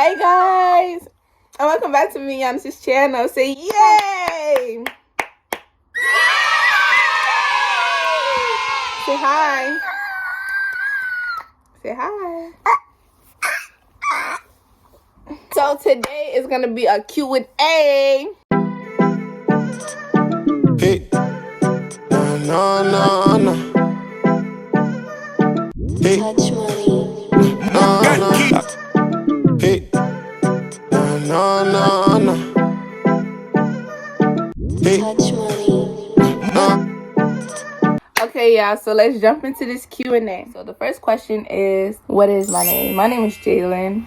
Hey guys, and welcome back to me Giannis's channel. Say yay! Say hi. Say hi. So today is gonna be a Q&A. Hey, no. Hey, Touch money. no. Hey, no. Hey, Touch money. Okay, y'all, so let's jump into this Q&A. So the first question is, what is my name? My name is Jalen,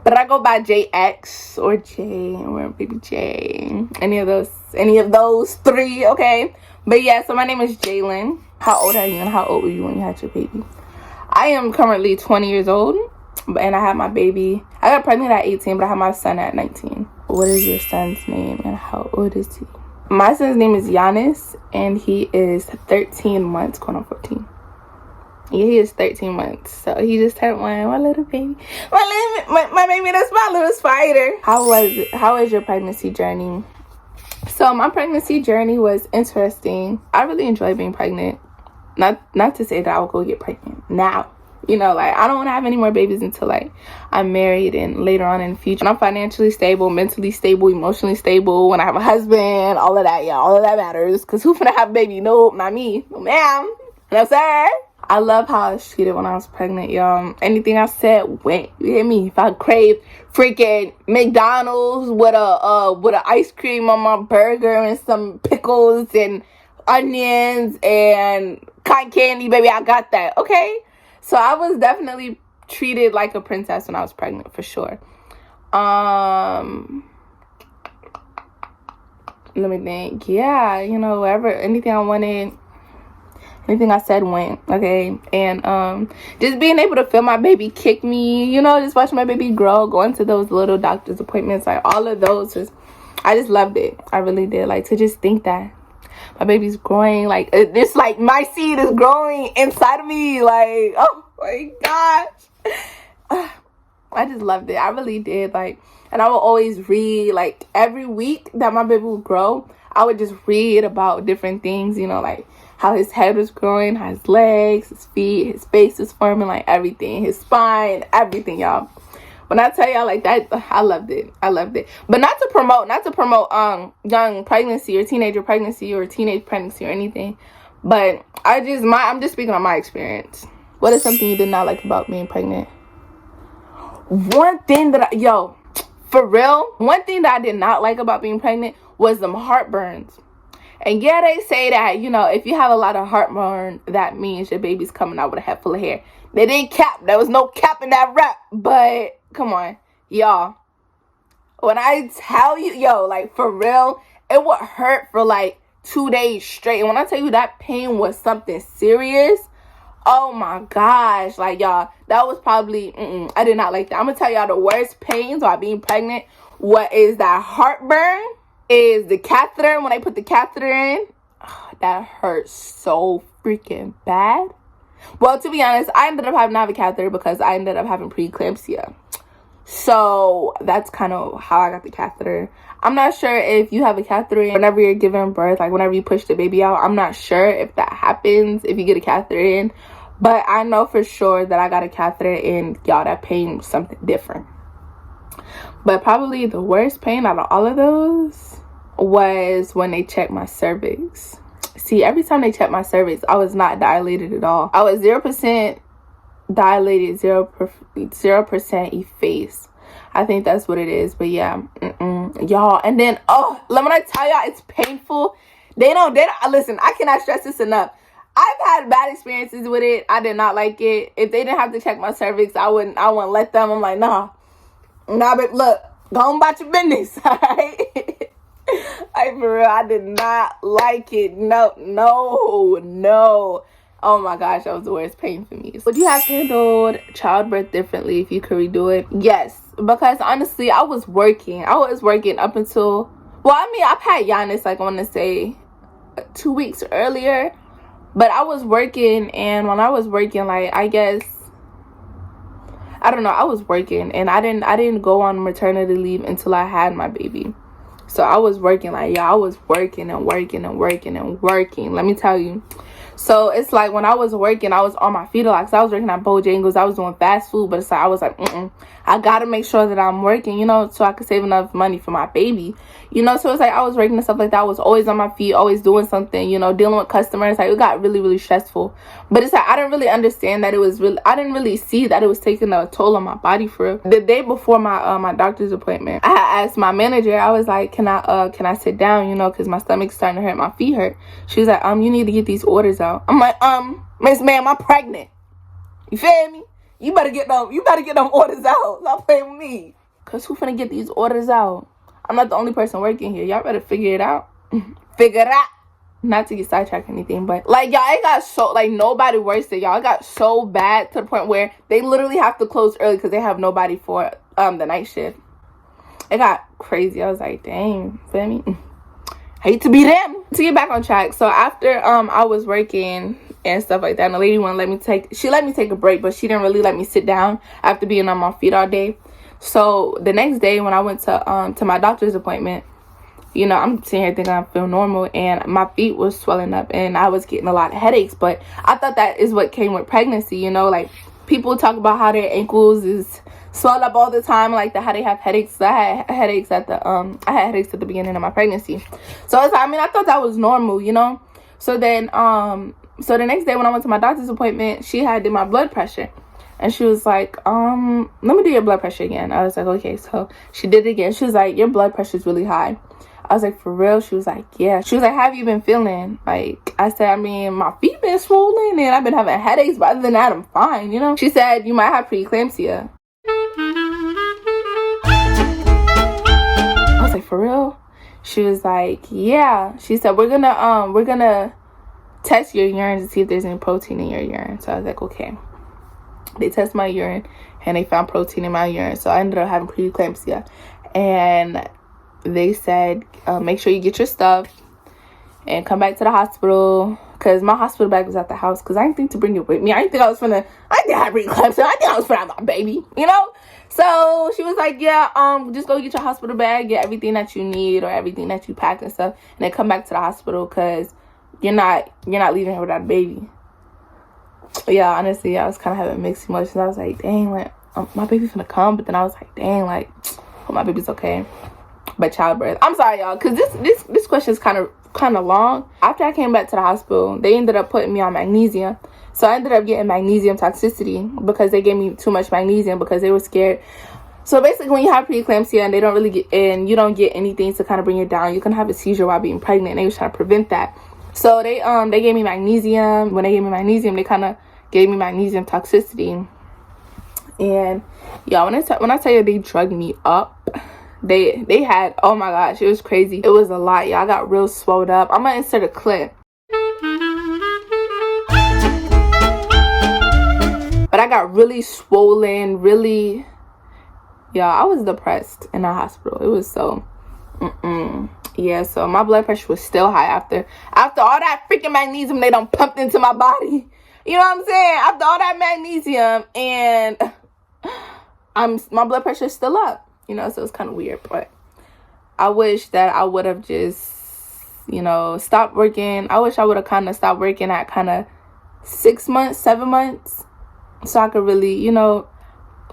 but I go by JX or J or baby J. Any of those three, okay? But yeah, so my name is Jalen. How old are you and how old were you when you had your baby? I am currently 20 years old, and I had my baby. I got pregnant at 18, but I had my son at 19. What is your son's name and how old is he? My son's name is Giannis, and he is 13 months, going on 14. Yeah, he is 13 months. So he just turned one. My little baby. My baby, that's my little spider. How was your pregnancy journey? So my pregnancy journey was interesting. I really enjoy being pregnant. Not to say that I will go get pregnant now. You know, like, I don't want to have any more babies until, like, I'm married and later on in the future. When I'm financially stable, mentally stable, emotionally stable, when I have a husband, all of that, yeah, all of that matters. Because who finna have a baby? No, not me. No, ma'am. No, sir. I love how I was treated when I was pregnant, y'all. Anything I said went. You hear me? If I crave freaking McDonald's with a ice cream on my burger and some pickles and onions and cotton candy, baby, I got that. Okay? So I was definitely treated like a princess when I was pregnant, for sure. Let me think. Yeah, you know, anything I wanted, anything I said went, okay? And just being able to feel my baby kick me, you know, just watch my baby grow, going to those little doctor's appointments, like all of those, I just loved it. I really did. Like, to just think that my baby's growing, like, it's like my seed is growing inside of me, like, oh my gosh. I just loved it. I really did. Like, and I would always read, like, every week that my baby would grow, I would just read about different things, you know, like how his head was growing, how his legs, his feet, his face was forming, like everything, his spine, everything, y'all. When I tell y'all like that, I loved it. But not to promote young pregnancy or teenager pregnancy or teenage pregnancy or anything. But I'm just speaking on my experience. What is something you did not like about being pregnant? One thing that one thing that I did not like about being pregnant was them heartburns. And yeah, they say that, you know, if you have a lot of heartburn, that means your baby's coming out with a head full of hair. They didn't cap. There was no cap in that rap. But come on, y'all. When I tell you, yo, like, for real, it would hurt for like 2 days straight. And when I tell you that pain was something serious, oh my gosh, like, y'all, that was probably, I did not like that. I'm gonna tell y'all the worst pains while being pregnant. What is that heartburn? Is the catheter. When I put the catheter in, that hurts so freaking bad. Well, to be honest, I ended up having to have a catheter because I ended up having preeclampsia. So that's kind of how I got the catheter. I'm not sure if you have a catheter in whenever you're giving birth, like whenever you push the baby out. I'm not sure if that happens if you get a catheter in. But I know for sure that I got a catheter in. Y'all, that pain was something different. But probably the worst pain out of all of those was when they checked my cervix. See, every time they checked my cervix, I was not dilated at all. I was 0% dilated, 0% effaced. I think that's what it is. But yeah, y'all. And then, let me tell y'all, it's painful. They don't listen, I cannot stress this enough. I've had bad experiences with it. I did not like it. If they didn't have to check my cervix, I wouldn't let them. I'm like, nah, but look, go on about your business, all right? Like, for real, I did not like it. No. Oh my gosh, that was the worst pain for me. Would you have handled childbirth differently if you could redo it? Yes, because honestly, I was working up until, well, I mean, I've had Giannis, like, I want to say 2 weeks earlier, but I was working, and when I was working, like, I guess I don't know, I was working, and I didn't go on maternity leave until I had my baby. So I was working, like, yeah, I was working and working and working and working, let me tell you. So it's like when I was working, I was on my feet a lot, because I was working at Bojangles. I was doing fast food, but it's like I was like, I gotta make sure that I'm working, you know, so I could save enough money for my baby, you know. So it's like I was working and stuff like that. I was always on my feet, always doing something, you know, dealing with customers. Like, it got really, really stressful. But it's like I didn't really understand that it was really, I didn't really see that it was taking a toll on my body for real. The day before my my doctor's appointment, I had asked my manager, I was like, can I sit down, you know, because my stomach's starting to hurt, my feet hurt. She was like, you need to get these orders out. I'm like, Miss Ma'am, I'm pregnant. You feel me? You better get them orders out. Stop playing with me. Cause who finna get these orders out? I'm not the only person working here. Y'all better figure it out. Figure it out. Not to get sidetracked or anything, but like, y'all, it got so, like, nobody works there, y'all. It got so bad to the point where they literally have to close early because they have nobody for the night shift. It got crazy. I was like, dang, feel me? Hate to be them. To get back on track, so after I was working and stuff like that, and the lady wouldn't let me take a break, but she didn't really let me sit down after being on my feet all day. So the next day when I went to my doctor's appointment, you know, I'm sitting here thinking I feel normal, and my feet was swelling up and I was getting a lot of headaches. But I thought that is what came with pregnancy, you know, like people talk about how their ankles is swell up all the time, like how they have headaches. So I had headaches at the beginning of my pregnancy. So it's, I mean, I thought that was normal, you know. So then so the next day when I went to my doctor's appointment, she had did my blood pressure, and she was like, let me do your blood pressure again. I was like, okay. So she did it again. She was like, your blood pressure is really high. I was like, for real? She was like, yeah. She was like, how have you been feeling? Like, I said, I mean, my feet been swollen and I've been having headaches, but other than that, I'm fine, you know. She said, you might have preeclampsia. I was like, for real? She was like, yeah. She said, we're gonna test your urine to see if there's any protein in your urine. So I was like, okay. They tested my urine and they found protein in my urine. So I ended up having preeclampsia. And they said, make sure you get your stuff and come back to the hospital, because my hospital bag was at the house, because I didn't think to bring it with me. I didn't think I had preeclampsia. I think I was finna have my baby, you know. So she was like, yeah, just go get your hospital bag, get everything that you need or everything that you packed and stuff, and then come back to the hospital, because you're not leaving here without a baby. Yeah, honestly, I was kind of having mixed emotions. I was like, dang, like, my baby's gonna come, but then I was like, dang, like, hope my baby's okay. But childbirth, I'm sorry, y'all, because this question is kind of long. After I came back to the hospital, they ended up putting me on magnesium. So I ended up getting magnesium toxicity because they gave me too much magnesium because they were scared. So basically, when you have preeclampsia and they don't really you don't get anything to kind of bring it down, you can have a seizure while being pregnant, and they were trying to prevent that. So they gave me magnesium. When they gave me magnesium, they kind of gave me magnesium toxicity. And y'all, when I tell you they drugged me up, they had, oh my gosh, it was crazy. It was a lot, y'all. I got real swelled up. I'm gonna insert a clip. But I got really swollen, really, y'all, I was depressed in the hospital. It was so, yeah, so my blood pressure was still high after all that freaking magnesium they done pumped into my body. You know what I'm saying? After all that magnesium, and my blood pressure is still up. You know, so it's kind of weird, but I wish that I would have just, you know, stopped working. I wish I would have kind of stopped working at kind of 6 months, 7 months, so I could really, you know,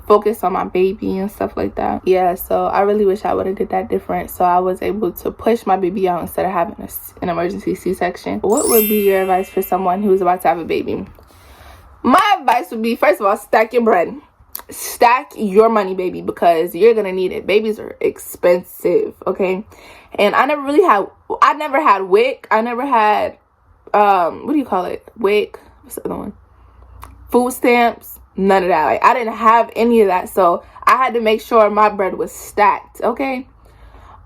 focus on my baby and stuff like that. Yeah, so I really wish I would have did that different, so I was able to push my baby out instead of having an emergency C-section. What would be your advice for someone who's about to have a baby? My advice would be, first of all, stack your bread. Stack your money, baby, because you're gonna need it. Babies are expensive, okay? And I never had WIC. I never had what do you call it? WIC. What's the other one? Food stamps. None of that. Like, I didn't have any of that, so I had to make sure my bread was stacked, okay?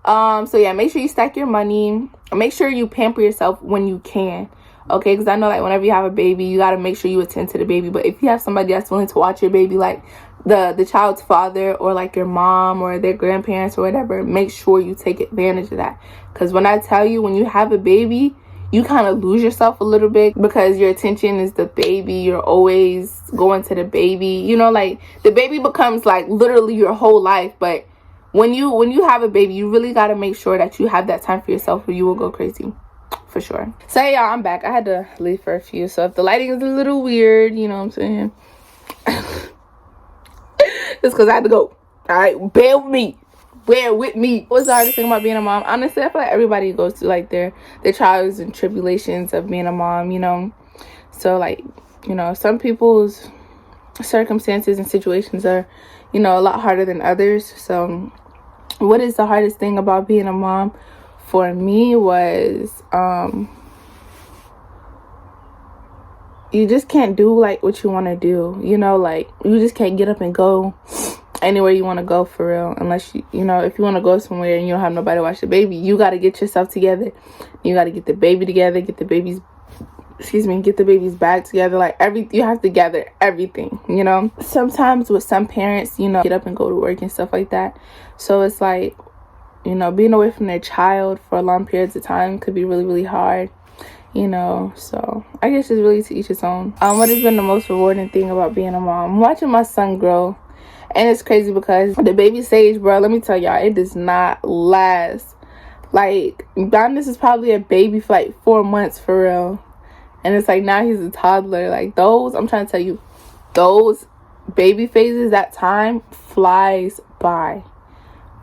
So yeah, make sure you stack your money. Make sure you pamper yourself when you can, okay? Because I know, like, whenever you have a baby, you got to make sure you attend to the baby. But if you have somebody that's willing to watch your baby, like the child's father or like your mom or their grandparents or whatever, make sure you take advantage of that. Because when I tell you, when you have a baby, you kind of lose yourself a little bit because your attention is the baby. You're always going to the baby, you know, like the baby becomes like literally your whole life. But when you have a baby, you really got to make sure that you have that time for yourself, or you will go crazy for sure. So y'all, I'm back. I had to leave for a few, so if the lighting is a little weird, you know what I'm saying, it's because I had to go. All right, bear with me. What's the hardest thing about being a mom? Honestly, I feel like everybody goes through like their trials and tribulations of being a mom, you know. So like, you know, some people's circumstances and situations are, you know, a lot harder than others. So what is the hardest thing about being a mom? For me was you just can't do like what you want to do, you know, like you just can't get up and go anywhere you want to go for real, unless you know, if you want to go somewhere and you don't have nobody to watch the baby, you got to get yourself together. You got to get the baby together, get the baby's bag together, like you have to gather everything, you know. Sometimes with some parents, you know, get up and go to work and stuff like that, so it's like, you know, being away from their child for long periods of time could be really, really hard, you know. So I guess it's really to each his own. What has been the most rewarding thing about being a mom? Watching my son grow. And it's crazy because the baby stage, bro, let me tell y'all, it does not last. Like, Giannis is probably a baby for like 4 months for real. And it's like now he's a toddler. Like those, I'm trying to tell you, those baby phases, that time flies by.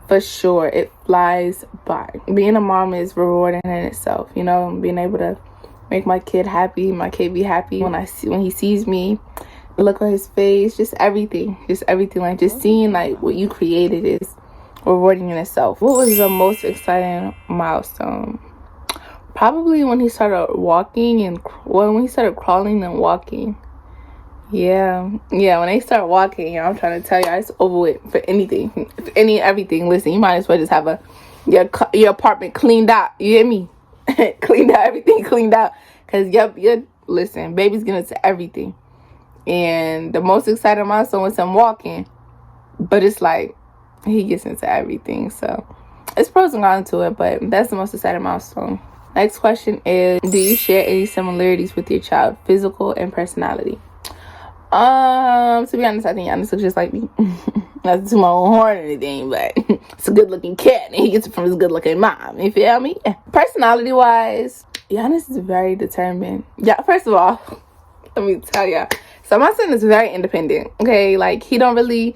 For sure, it flies by. Being a mom is rewarding in itself, you know, being able to make my kid happy, my kid be happy when he sees me. Look on his face, just everything, like just seeing like what you created is rewarding in itself. What was the most exciting milestone? Probably when he started walking and when he started crawling and walking. Yeah, when they start walking, you know, I'm trying to tell you, it's over with for anything, everything. Listen, you might as well just have your apartment cleaned out, you hear me? Cleaned out, everything cleaned out, because listen, baby's getting into everything. And the most exciting milestone was him walking, but it's like he gets into everything, so it's pros and cons to it, but that's the most exciting milestone. Next question is, do you share any similarities with your child, physical and personality? To be honest, I think Giannis looks just like me. Not to my own horn or anything, but it's a good looking kid and he gets it from his good looking mom, you feel me? Personality wise, Giannis is very determined. Yeah, first of all, let me tell ya. So my son is very independent, okay? Like, he's not really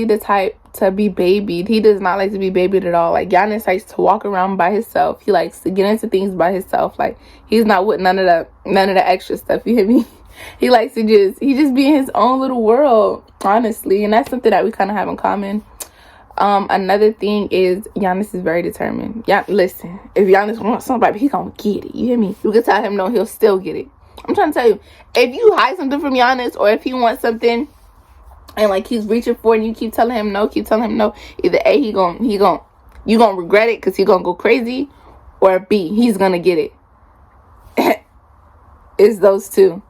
the type to be babied. He does not like to be babied at all. Like, Giannis likes to walk around by himself. He likes to get into things by himself. Like, he's not with none of the extra stuff, you hear me? He likes to just be in his own little world, honestly. And that's something that we kind of have in common. Another thing is Giannis is very determined. Yeah, listen, if Giannis wants somebody, he gonna get it, you hear me? You can tell him no, he'll still get it. I'm trying to tell you, if you hide something from Giannis, or if he wants something and like he's reaching for it and you keep telling him no, either A, you gonna regret it because he's gonna go crazy, or B, he's gonna get it. It's those two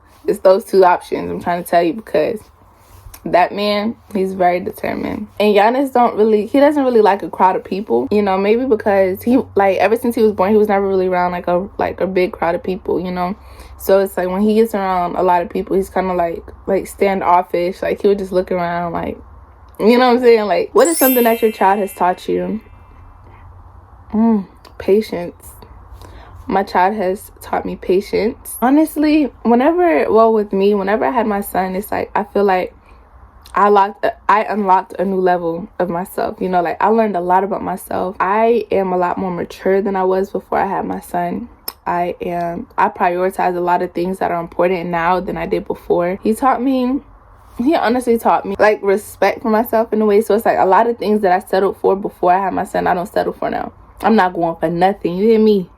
options. I'm trying to tell you, because that man, he's very determined. And Giannis doesn't really like a crowd of people, you know, maybe because he, like, ever since he was born, he was never really around like a big crowd of people, you know. So it's like when he gets around a lot of people, he's kind of like standoffish. Like, he would just look around, like, you know what I'm saying? Like, what is something that your child has taught you? Patience. My child has taught me patience. Honestly, whenever I had my son, it's like I feel like I unlocked a new level of myself. You know, like, I learned a lot about myself. I am a lot more mature than I was before I had my son. I prioritize a lot of things that are important now than I did before. He honestly taught me like respect for myself in a way. So it's like a lot of things that I settled for before I had my son, I don't settle for now. I'm not going for nothing, you hear me?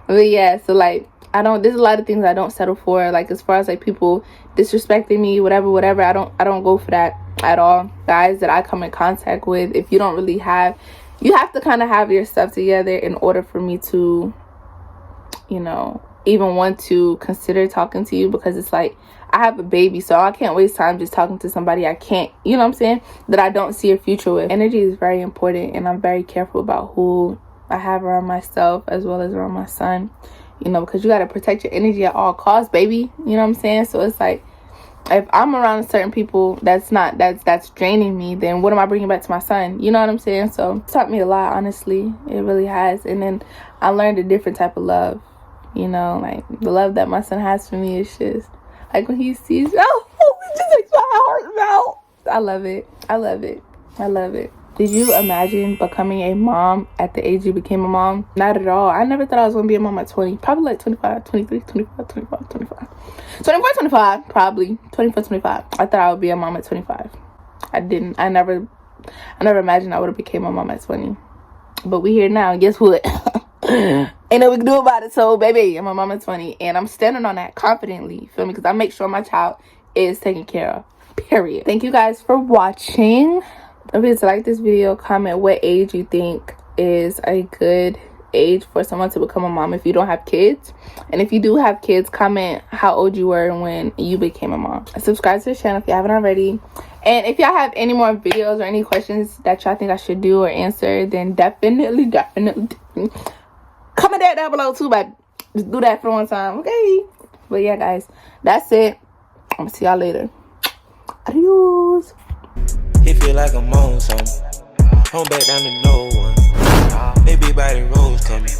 But yeah, so like there's a lot of things I don't settle for, like as far as like people disrespecting me, whatever. I don't go for that at all. Guys that I come in contact with, if you don't really you have to kind of have your stuff together in order for me to, you know, even want to consider talking to you, because it's like I have a baby, so I can't waste time just talking to somebody I can't, you know what I'm saying, that I don't see a future with. Energy is very important, and I'm very careful about who I have around myself as well as around my son, you know, because you got to protect your energy at all costs, baby. You know what I'm saying? So it's like, if I'm around certain people that's draining me, then what am I bringing back to my son? You know what I'm saying? So it's taught me a lot, honestly. It really has. And then I learned a different type of love, you know, like the love that my son has for me is just like when he sees, oh, it just makes my heart melt. I love it. I love it. I love it. Did you imagine becoming a mom at the age you became a mom? Not at all. I never thought I was going to be a mom at 20. Probably like 25, 23, 25, 25, 25. 24, 25, probably. 24, 25. I thought I would be a mom at 25. I didn't. I never imagined I would have became a mom at 20. But we here now. And guess what? Ain't nothing we can do about it. So, baby, I'm a mom at 20. And I'm standing on that confidently. You feel me? Because I make sure my child is taken care of. Period. Thank you guys for watching. Don't forget to like this video, comment what age you think is a good age for someone to become a mom if you don't have kids. And if you do have kids, comment how old you were when you became a mom. Subscribe to the channel if you haven't already. And if y'all have any more videos or any questions that y'all think I should do or answer, then definitely comment that down below too, but just do that for one time, okay? But yeah, guys, that's it. I'm gonna see y'all later. Adios. It feel like I'm on something. Home back down to no one. Maybe by the rose coming.